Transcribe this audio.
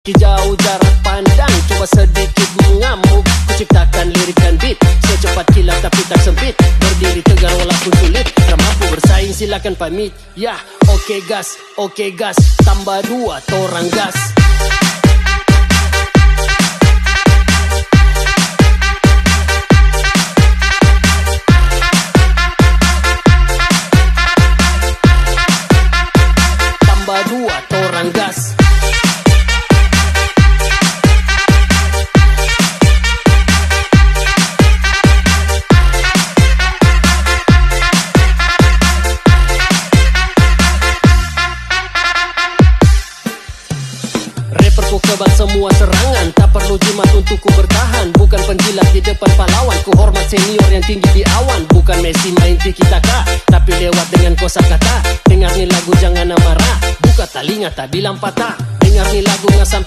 Jauh jarak pandang, coba sedikit mengamuk. Kuciptakan lirik dan beat secepat kilat tapi tak sempit. Berdiri tegar walaupun sulit, tak mampu bersaing silakan pamit. Ya, oke gas, tambah 2 torang gas. Tambah 2 torang gas. Ku kebal semua serangan, tak perlu jimat untuk ku bertahan. Bukan penjilat di depan pahlawan, ku hormat senior yang tinggi di awan. Bukan Messi main tiki-taka, tapi lewat dengan kosakata. Dengar nih lagu jangan amarah, buka telinga tak bilang patah. Dengar nih lagu nggak sampai